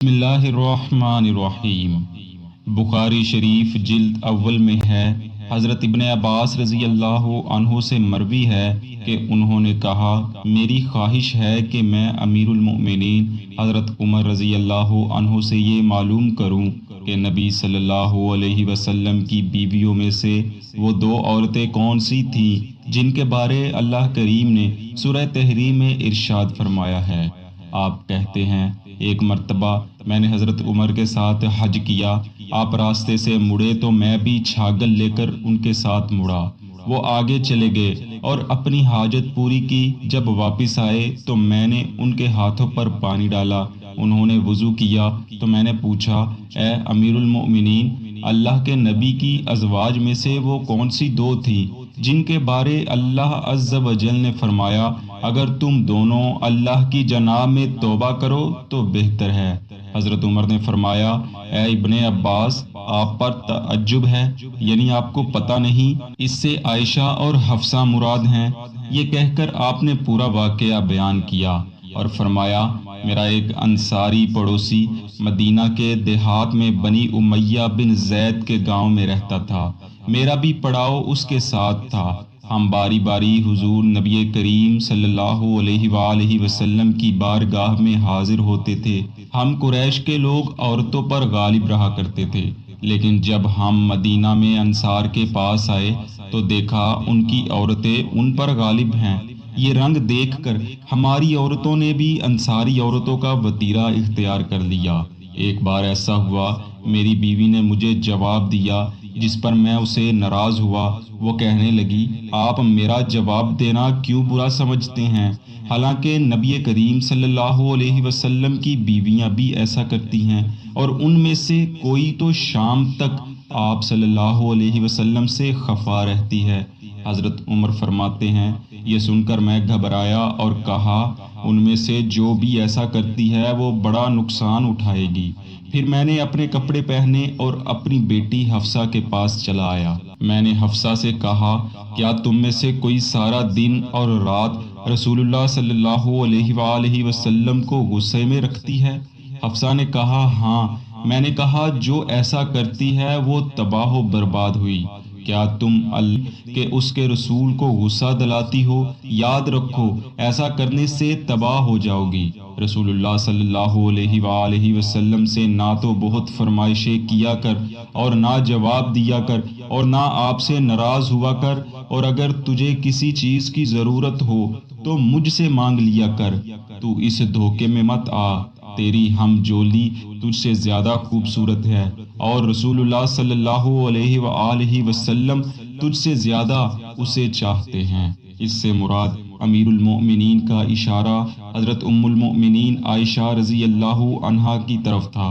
اللہ الرحمن الرحیم۔ بخاری شریف جلد اول میں ہے، حضرت ابن عباس رضی اللہ عنہ سے مروی ہے کہ انہوں نے کہا، میری خواہش ہے کہ میں امیر المؤمنین حضرت عمر رضی اللہ عنہ سے یہ معلوم کروں کہ نبی صلی اللہ علیہ وسلم کی بیویوں میں سے وہ دو عورتیں کون سی تھیں جن کے بارے اللہ کریم نے سورہ تحریم میں ارشاد فرمایا ہے۔ آپ کہتے ہیں، ایک مرتبہ میں نے حضرت عمر کے ساتھ حج کیا، آپ راستے سے مڑے تو میں بھی چھاگل لے کر ان کے ساتھ مڑا۔ وہ آگے چلے گئے اور اپنی حاجت پوری کی۔ جب واپس آئے تو میں نے ان کے ہاتھوں پر پانی ڈالا، انہوں نے وضو کیا تو میں نے پوچھا، اے امیر المؤمنین، اللہ کے نبی کی ازواج میں سے وہ کون سی دو تھیں جن کے بارے اللہ عز و جل نے فرمایا، اگر تم دونوں اللہ کی جناب میں توبہ کرو تو بہتر ہے؟ حضرت عمر نے فرمایا، اے ابن عباس، آپ پر تعجب ہے، یعنی آپ کو پتہ نہیں؟ اس سے عائشہ اور حفصہ مراد ہیں۔ یہ کہہ کر آپ نے پورا واقعہ بیان کیا اور فرمایا، میرا ایک انصاری پڑوسی مدینہ کے دیہات میں بنی امیہ بن زید کے گاؤں میں رہتا تھا، میرا بھی پڑاؤ اس کے ساتھ تھا۔ ہم باری باری حضور نبی کریم صلی اللہ علیہ وآلہ وسلم کی بارگاہ میں حاضر ہوتے تھے۔ ہم قریش کے لوگ عورتوں پر غالب رہا کرتے تھے، لیکن جب ہم مدینہ میں انصار کے پاس آئے تو دیکھا ان کی عورتیں ان پر غالب ہیں۔ یہ رنگ دیکھ کر ہماری عورتوں نے بھی انصاری عورتوں کا وطیرہ اختیار کر لیا۔ ایک بار ایسا ہوا، میری بیوی نے مجھے جواب دیا جس پر میں اسے ناراض ہوا۔ وہ کہنے لگی، آپ میرا جواب دینا کیوں برا سمجھتے ہیں؟ حالانکہ نبی کریم صلی اللہ علیہ وسلم کی بیویاں بھی ایسا کرتی ہیں، اور ان میں سے کوئی تو شام تک آپ صلی اللہ علیہ وسلم سے خفا رہتی ہے۔ حضرت عمر فرماتے ہیں، یہ سن کر میں گھبرایا اور کہا، ان میں سے جو بھی ایسا کرتی ہے وہ بڑا نقصان اٹھائے گی۔ پھر میں نے اپنے کپڑے پہنے اور اپنی بیٹی حفصہ کے پاس چلا آیا۔ میں نے حفصہ سے کہا، کیا تم میں سے کوئی سارا دن اور رات رسول اللہ صلی اللہ علیہ وآلہ وسلم کو غصے میں رکھتی ہے؟ حفصہ نے کہا، ہاں۔ میں نے کہا، جو ایسا کرتی ہے وہ تباہ و برباد ہوئی۔ کیا تم اللہ کے اس کے رسول کو غصہ دلاتی ہو؟ یاد رکھو، ایسا کرنے سے تباہ ہو جاؤ گی۔ رسول اللہ صلی اللہ علیہ وآلہ وسلم سے نہ تو بہت فرمائشیں کیا کر اور نہ جواب دیا کر، اور نہ آپ سے ناراض ہوا کر، اور اگر تجھے کسی چیز کی ضرورت ہو تو مجھ سے مانگ لیا کر۔ تو اس دھوکے میں مت آ، تیری ہم جولی تجھ سے زیادہ خوبصورت ہے، اور رسول اللہ صلی اللہ علیہ وآلہ وسلم تجھ سے زیادہ اسے چاہتے ہیں۔ اس سے مراد امیر المؤمنین کا اشارہ حضرت ام المؤمنین عائشہ رضی اللہ عنہا کی طرف تھا۔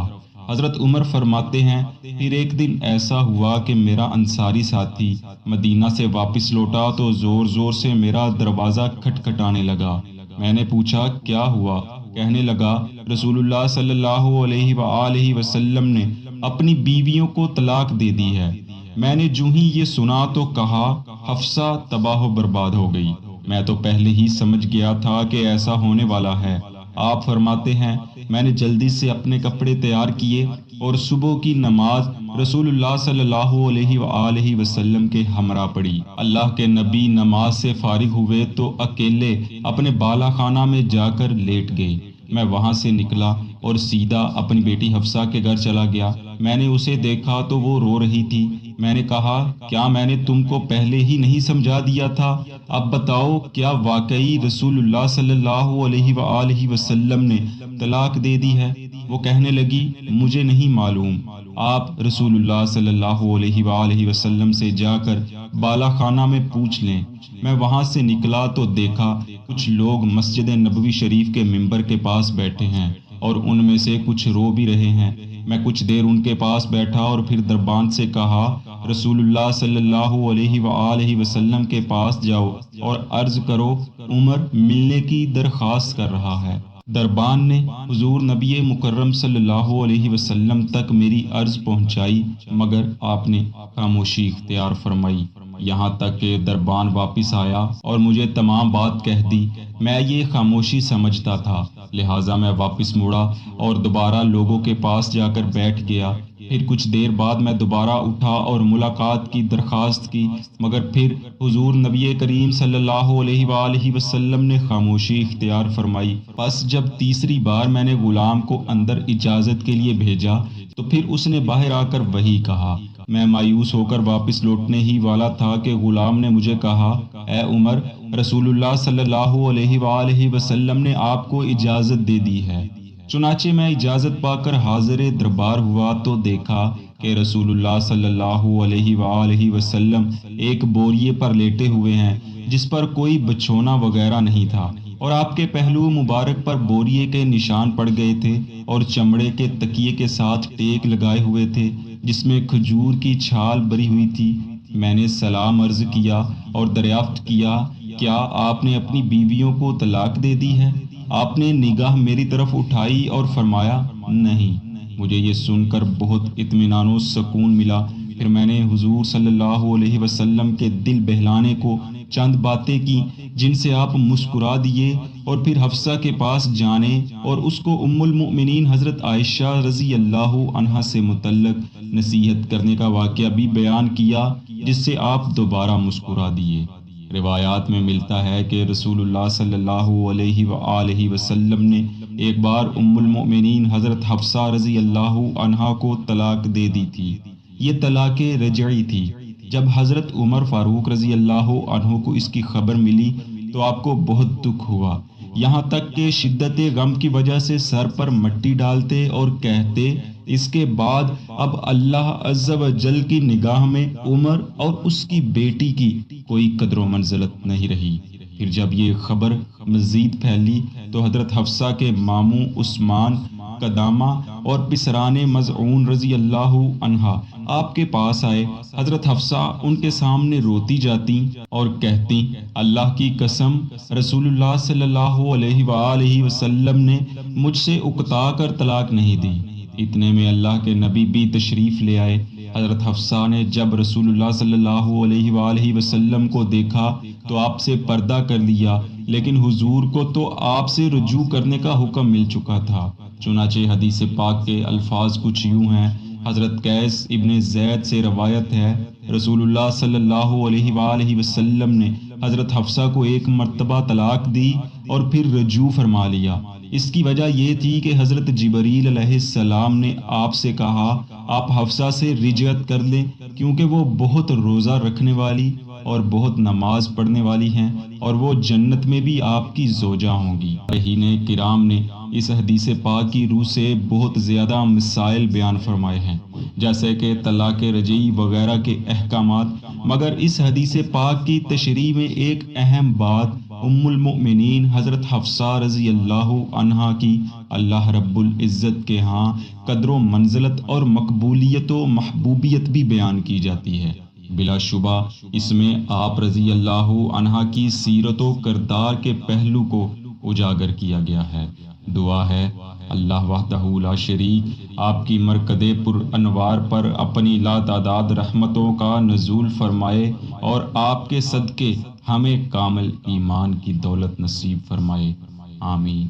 حضرت عمر فرماتے ہیں، پھر ایک دن ایسا ہوا کہ میرا انصاری ساتھی مدینہ سے واپس لوٹا تو زور زور سے میرا دروازہ کھٹکھٹانے لگا۔ میں نے پوچھا، کیا ہوا؟ کہنے لگا، رسول اللہ صلی اللہ علیہ وآلہ وسلم نے اپنی بیویوں کو طلاق دے دی ہے۔ میں نے جو ہی یہ سنا تو کہا، حفصہ تباہ و برباد ہو گئی۔ میں تو پہلے ہی سمجھ گیا تھا کہ ایسا ہونے والا ہے۔ آپ فرماتے ہیں، میں نے جلدی سے اپنے کپڑے تیار کیے اور صبح کی نماز رسول اللہ صلی اللہ علیہ وآلہ وسلم کے ہمراہ پڑھی۔ اللہ کے نبی نماز سے فارغ ہوئے تو اکیلے اپنے بالا خانہ میں جا کر لیٹ گئے۔ میں وہاں سے نکلا اور سیدھا اپنی بیٹی حفصہ کے گھر چلا گیا۔ میں نے اسے دیکھا تو وہ رو رہی تھی۔ میں نے کہا، کیا میں نے تم کو پہلے ہی نہیں سمجھا دیا تھا؟ اب بتاؤ، کیا واقعی رسول اللہ صلی اللہ علیہ وآلہ وسلم نے طلاق دے دی ہے؟ وہ کہنے لگی، مجھے نہیں معلوم۔ آپ رسول اللہ صلی اللہ علیہ وآلہ وسلم سے جا کر بالا خانہ میں پوچھ لیں۔ میں وہاں سے نکلا تو دیکھا کچھ لوگ مسجد نبوی شریف کے منبر کے پاس بیٹھے ہیں، اور ان میں سے کچھ رو بھی رہے ہیں۔ میں کچھ دیر ان کے پاس بیٹھا اور پھر دربان سے کہا، رسول اللہ صلی اللہ علیہ وآلہ وسلم کے پاس جاؤ اور عرض کرو، عمر ملنے کی درخواست کر رہا ہے۔ دربان نے حضور نبی مکرم صلی اللہ علیہ وسلم تک میری عرض پہنچائی، مگر آپ نے خاموشی اختیار فرمائی۔ یہاں تک کہ دربان واپس آیا اور مجھے تمام بات کہہ دی۔ میں یہ خاموشی سمجھتا تھا، لہٰذا میں واپس مڑا اور دوبارہ لوگوں کے پاس جا کر بیٹھ گیا۔ پھر کچھ دیر بعد میں دوبارہ اٹھا اور ملاقات کی درخواست کی، مگر پھر حضور نبی کریم صلی اللہ علیہ وآلہ وسلم نے خاموشی اختیار فرمائی۔ پس جب تیسری بار میں نے غلام کو اندر اجازت کے لیے بھیجا تو پھر اس نے باہر آ کر وہی کہا۔ میں مایوس ہو کر واپس لوٹنے ہی والا تھا کہ غلام نے مجھے کہا، اے عمر، رسول اللہ صلی اللہ علیہ وآلہ وسلم نے آپ کو اجازت دے دی ہے۔ چنانچہ میں اجازت پا کر حاضر دربار ہوا تو دیکھا کہ رسول اللہ صلی اللہ علیہ وآلہ وسلم ایک بوریے پر لیٹے ہوئے ہیں جس پر کوئی بچھونا وغیرہ نہیں تھا، اور آپ کے پہلو مبارک پر بوریے کے نشان پڑ گئے تھے اور چمڑے کے تکیے کے ساتھ ٹیک لگائے ہوئے تھے جس میں کھجور کی چھال بری ہوئی تھی۔ میں نے سلام عرض کیا اور دریافت کیا، کیا آپ نے اپنی بیویوں کو طلاق دے دی ہے؟ آپ نے نگاہ میری طرف اٹھائی اور فرمایا، نہیں۔ مجھے یہ سن کر بہت اطمینان و سکون ملا۔ پھر میں نے حضور صلی اللہ علیہ وسلم کے دل بہلانے کو چند باتیں کی جن سے آپ مسکرا دیے، اور پھر حفصہ کے پاس جانے اور اس کو ام المؤمنین حضرت عائشہ رضی اللہ عنہا سے متعلق نصیحت کرنے کا واقعہ بھی بیان کیا جس سے آپ دوبارہ مسکرا دیے۔ روایات میں ملتا ہے کہ رسول اللہ صلی اللہ علیہ وآلہ وسلم نے ایک بار ام المؤمنین حضرت حفصہ رضی اللہ عنہا کو طلاق دے دی تھی۔ یہ طلاق رجعی تھی۔ جب حضرت عمر فاروق رضی اللہ عنہ کو اس کی خبر ملی تو آپ کو بہت دکھ ہوا، یہاں تک کہ شدت غم کی وجہ سے سر پر مٹی ڈالتے اور کہتے، اس کے بعد اب اللہ عز و جل کی نگاہ میں عمر اور اس کی بیٹی کی کوئی قدر و منزلت نہیں رہی۔ پھر جب یہ خبر مزید پھیلی تو حضرت حفصہ کے ماموں عثمان قدامہ اور پسران مظعون رضی اللہ عنہا آپ کے پاس آئے۔ حضرت حفصہ ان کے سامنے روتی جاتی اور کہتی، اللہ کی قسم، رسول اللہ صلی اللہ علیہ وآلہ وسلم نے مجھ سے اکتا کر طلاق نہیں دی۔ اتنے میں اللہ کے نبی بھی تشریف لے آئے۔ حضرت حفصہ نے جب رسول اللہ صلی اللہ علیہ وآلہ وسلم کو دیکھا تو آپ سے پردہ کر لیا، لیکن حضور کو تو آپ سے رجوع کرنے کا حکم مل چکا تھا۔ چنانچہ حدیث پاک کے الفاظ کچھ یوں ہیں۔ حضرت قیس ابن زید سے روایت ہے، رسول اللہ صلی اللہ علیہ وآلہ وسلم نے حضرت حفصہ کو ایک مرتبہ طلاق دی اور پھر رجوع فرما لیا۔ اس کی وجہ یہ تھی کہ حضرت جبریل علیہ السلام نے آپ سے کہا، آپ حفصہ سے رجعت کر لیں کیونکہ وہ بہت روزہ رکھنے والی اور بہت نماز پڑھنے والی ہیں، اور وہ جنت میں بھی آپ کی زوجہ ہوں گی۔ صحابہ کرام نے اس حدیث پاک کی روح سے بہت زیادہ مسائل بیان فرمائے ہیں، جیسے کہ طلاق رجعی وغیرہ کے احکامات، مگر اس حدیث پاک کی تشریح میں ایک اہم بات ام المؤمنین حضرت حفصہ رضی اللہ عنہا کی اللہ رب العزت کے ہاں قدر و منزلت اور مقبولیت و محبوبیت بھی بیان کی جاتی ہے۔ بلا شبہ اس میں آپ رضی اللہ عنہا کی سیرت و کردار کے پہلو کو اجاگر کیا گیا ہے۔ دعا ہے اللہ وحدہ لا شریک آپ کی مرکز پر انوار پر اپنی لا تعداد رحمتوں کا نزول فرمائے اور آپ کے صدقے ہمیں کامل ایمان کی دولت نصیب فرمائے، آمین۔